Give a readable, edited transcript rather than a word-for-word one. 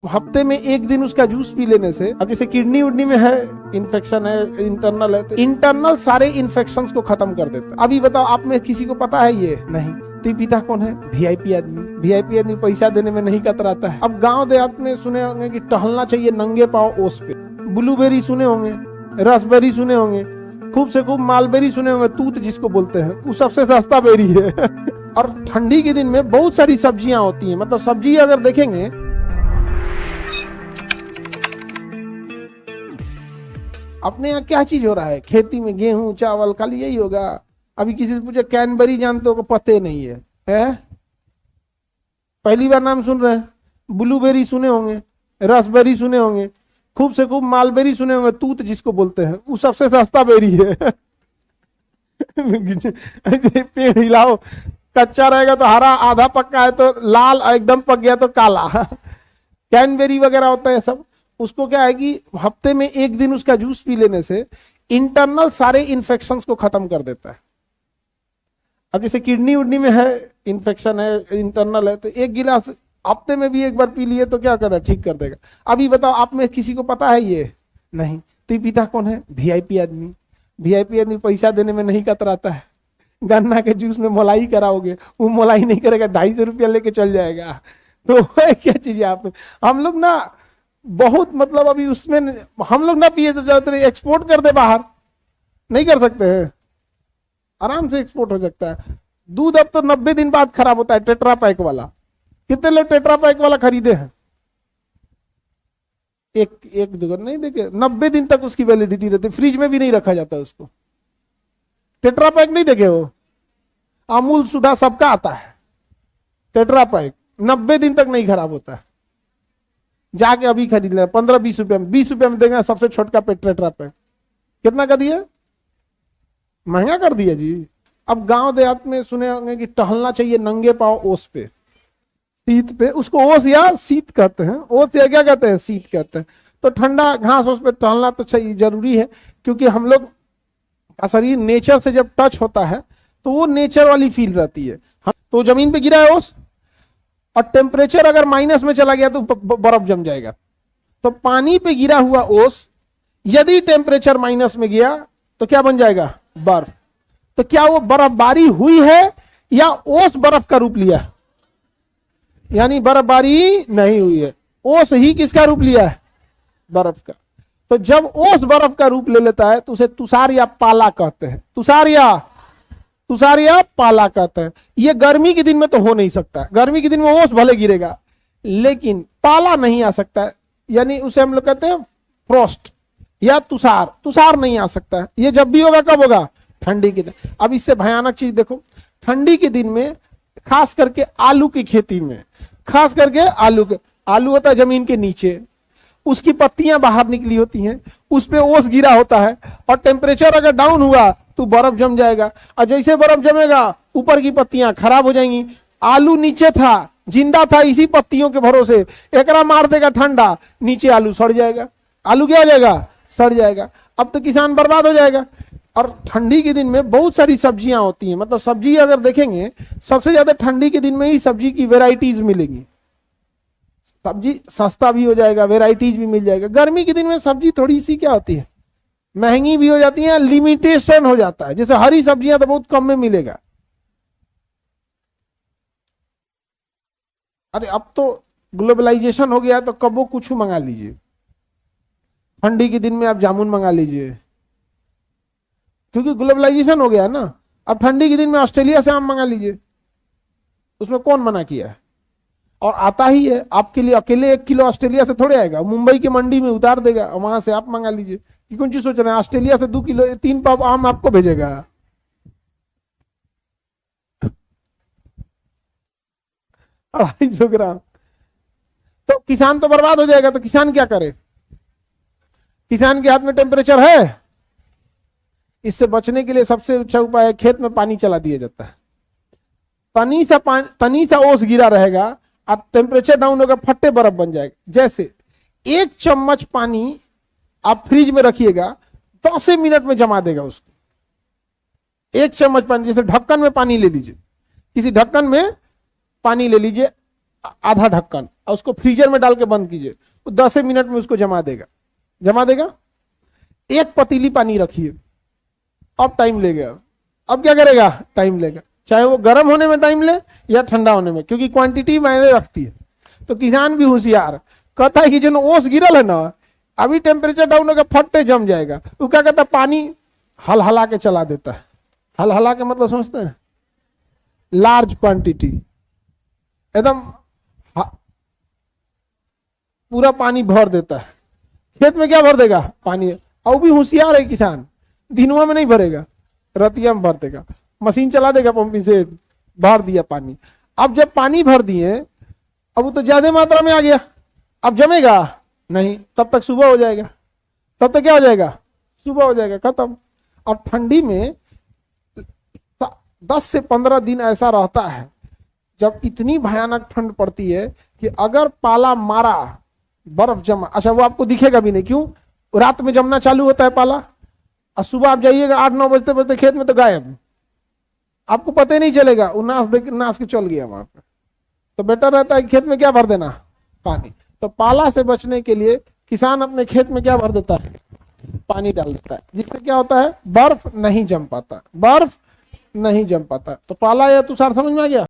हफ्ते में एक दिन उसका जूस पी लेने से, अब जैसे किडनी उडनी में है इन्फेक्शन है, इंटरनल है, तो इंटरनल सारे इन्फेक्शंस को खत्म कर देता है। अभी बताओ, आप में किसी को पता है ये? नहीं। तो ये पीता कौन है? वीआईपी आदमी। वीआईपी आदमी पैसा देने में नहीं कतराता है। अब गांव देहात में सुने होंगे कि टहलना चाहिए नंगे पांव ओस पे। ब्लूबेरी सुने होंगे, रसबेरी सुने होंगे, खूब से खूब मालबेरी सुने होंगे, तूत जिसको बोलते हैं, वो सबसे सस्ता बेरी है। और ठंडी के दिन में बहुत सारी सब्जियां होती हैं, मतलब सब्जी अगर देखेंगे, अपने यहाँ क्या चीज हो रहा है खेती में? गेहूं चावल खाली यही होगा। अभी किसी से पूछे कैनबेरी जानते हो? को पते नहीं है? पहली बार नाम सुन रहे हैं। ब्लूबेरी सुने होंगे, रसबेरी सुने होंगे, खूब से खूब मालबेरी सुने होंगे, तूत जिसको बोलते हैं, वो सबसे सस्ता बेरी है। ऐसे पेड़ हिलाओ, कच्चा रहेगा तो हरा, आधा पक्का है तो लाल, एकदम पक गया तो काला। कैनबेरी वगैरह होता है सब। उसको क्या है कि हफ्ते में एक दिन उसका जूस पी लेने से इंटरनल सारे इन्फेक्शंस को खत्म कर देता है। अब जैसे किडनी उडनी में है इन्फेक्शन है, इंटरनल है, तो एक गिलास हफ्ते में भी एक बार पी लिए तो क्या कर रहा है? ठीक कर देगा। अभी बताओ, आप में किसी को पता है ये? नहीं। तो ये पीता कौन है? वीआईपी आदमी। वीआईपी आदमी पैसा देने में नहीं कतराता है। गन्ना के जूस में मलाई कराओगे, वो मलाई नहीं करेगा, 250 रुपया लेके चल जाएगा। तो क्या चीज है आप? हम लोग ना बहुत, मतलब अभी उसमें हम लोग ना पिए तो ज्यादातर एक्सपोर्ट कर दे बाहर, नहीं कर सकते हैं? आराम से एक्सपोर्ट हो सकता है। दूध अब तो 90 दिन बाद खराब होता है, टेट्रा पैक वाला। कितने लोग टेट्रा पैक वाला खरीदे हैं? एक दुकान नहीं देखे, 90 दिन तक उसकी वैलिडिटी रहती, फ्रिज में भी नहीं रखा जाता उसको। टेट्रा पैक नहीं देखे हो? अमूल सुधा सबका आता है टेट्रा पैक, 90 दिन तक नहीं खराब होता है। जाके अभी खरीद लेना, 15-20 रुपया में, 20 रुपया में देगा सबसे छोटका टेट्रा पैक। कितना कर दिया? महंगा कर दिया जी। अब गांव देहात में सुने होंगे कि टहलना चाहिए नंगे पांव ओस पे, शीत पे। उसको ओस या शीत कहते हैं। ओस या क्या कहते हैं? शीत कहते हैं। तो ठंडा घास ओस पे टहलना तो चाहिए, जरूरी है, क्योंकि हम लोग का शरीर नेचर से जब टच होता है तो वो नेचर वाली फील रहती है। तो जमीन पे गिरा है ओस, और टेम्परेचर अगर माइनस में चला गया तो बर्फ जम जाएगा। तो पानी पे गिरा हुआ ओस यदि टेम्परेचर माइनस में गया तो क्या बन जाएगा? बर्फ। तो क्या वो बर्फबारी हुई है या ओस बर्फ का रूप लिया? यानी बर्फबारी नहीं हुई है, ओस ही किसका रूप लिया है? बर्फ का। तो जब ओस बर्फ का रूप ले लेता है तो उसे तुषार या पाला कहते हैं। तुषार या पाला कहते हैं। ये गर्मी के दिन में तो हो नहीं सकता। गर्मी के दिन में ओस भले गिरेगा लेकिन पाला नहीं आ सकता है, यानी उसे हम लोग कहते हैं फ्रॉस्ट या तुषार। तुषार नहीं आ सकता है। ये जब भी होगा, कब होगा? ठंडी के दिन। अब इससे भयानक चीज देखो, ठंडी के दिन में खास करके आलू की खेती में, खास करके आलू होता है जमीन के नीचे, उसकी पत्तियां बाहर निकली होती हैं, उस पे ओस गिरा होता है, और टेम्परेचर अगर डाउन हुआ तो बर्फ जम जाएगा, और जैसे बर्फ जमेगा ऊपर की पत्तियां खराब हो जाएंगी। आलू नीचे था, जिंदा था इसी पत्तियों के भरोसे, एकरा मार देगा ठंडा, नीचे आलू सड़ जाएगा। आलू क्या हो जाएगा? सड़ जाएगा। अब तो किसान बर्बाद हो जाएगा। और ठंडी के दिन में बहुत सारी सब्जियां होती हैं, मतलब सब्जी अगर देखेंगे सबसे ज्यादा ठंडी के दिन में ही सब्जी की वेराइटीज मिलेंगी। सब्जी सस्ता भी हो जाएगा, वेराइटीज भी मिल जाएगा। गर्मी के दिन में सब्जी थोड़ी सी क्या होती है, महंगी भी हो जाती है, लिमिटेशन हो जाता है। जैसे हरी सब्जियां तो बहुत कम में मिलेगा। अरे अब तो ग्लोबलाइजेशन हो गया, तो कबो कुछ मंगा लीजिए। ठंडी के दिन में आप जामुन मंगा लीजिए, क्योंकि ग्लोबलाइजेशन हो गया है ना। अब ठंडी के दिन में ऑस्ट्रेलिया से आम मंगा लीजिए, उसमें कौन मना किया है? और आता ही है आपके लिए। अकेले 1 किलो ऑस्ट्रेलिया से थोड़े आएगा, मुंबई की मंडी में उतार देगा, वहां से आप मंगा लीजिए। कि कौन चीज सोच रहे हैं ऑस्ट्रेलिया से 2 किलो 3 पाव आम आपको भेजेगा? 250 ग्राम। तो किसान तो बर्बाद हो जाएगा। तो किसान क्या करे? किसान के हाथ में टेम्परेचर है। इससे बचने के लिए सबसे अच्छा उपाय है, खेत में पानी चला दिया जाता है। तनी सा ओस गिरा रहेगा और टेम्परेचर डाउन होगा, फट्टे बर्फ बन जाएगा। जैसे 1 चम्मच पानी आप फ्रिज में रखिएगा, 10 मिनट में जमा देगा उसको। 1 चम्मच पानी, जैसे ढक्कन में पानी ले लीजिए, किसी ढक्कन में पानी ले लीजिए, आधा ढक्कन, और उसको फ्रीजर में डाल के बंद कीजिए, वो 10 मिनट में उसको जमा देगा, जमा देगा। एक पतीली पानी रखिए, अब टाइम लेगा, अब क्या करेगा, टाइम लेगा, चाहे वो गर्म होने में टाइम ले या ठंडा होने में, क्योंकि क्वांटिटी मायने रखती है। तो किसान भी होशियार, कहता है कि जो ओस गिरल है ना, अभी टेम्परेचर डाउन होगा, फटते जम जाएगा, वो क्या कहता है, पानी हलहला के चला देता है। हलहला के मतलब समझते हैं, लार्ज क्वांटिटी, एकदम पूरा पानी भर देता है। खेत में क्या भर देगा, पानी। और भी होशियार है किसान, दिनवा में नहीं भरेगा, रतिया में भर देगा, मशीन चला देगा पंपिंग से, भर दिया पानी। अब जब पानी भर दिए, अब वो तो ज्यादा मात्रा में आ गया, अब जमेगा नहीं, तब तक सुबह हो जाएगा, तब तक क्या हो जाएगा, सुबह हो जाएगा, खत्म। और ठंडी में 10 से 15 दिन ऐसा रहता है जब इतनी भयानक ठंड पड़ती है कि अगर पाला मारा, बर्फ जमा, अच्छा वो आपको दिखेगा भी नहीं, क्यों, रात में जमना चालू होता है पाला, और सुबह आप जाइएगा 8-9 बजते बजते खेत में तो गायब, आपको पता ही नहीं चलेगा, वो नाश के चल गया वहां पे। तो बेटर रहता है खेत में क्या भर देना, पानी। तो पाला से बचने के लिए किसान अपने खेत में क्या भर देता है, पानी डाल देता है, जिससे क्या होता है, बर्फ नहीं जम पाता, बर्फ नहीं जम पाता। तो पाला या तुषार समझ में आ गया।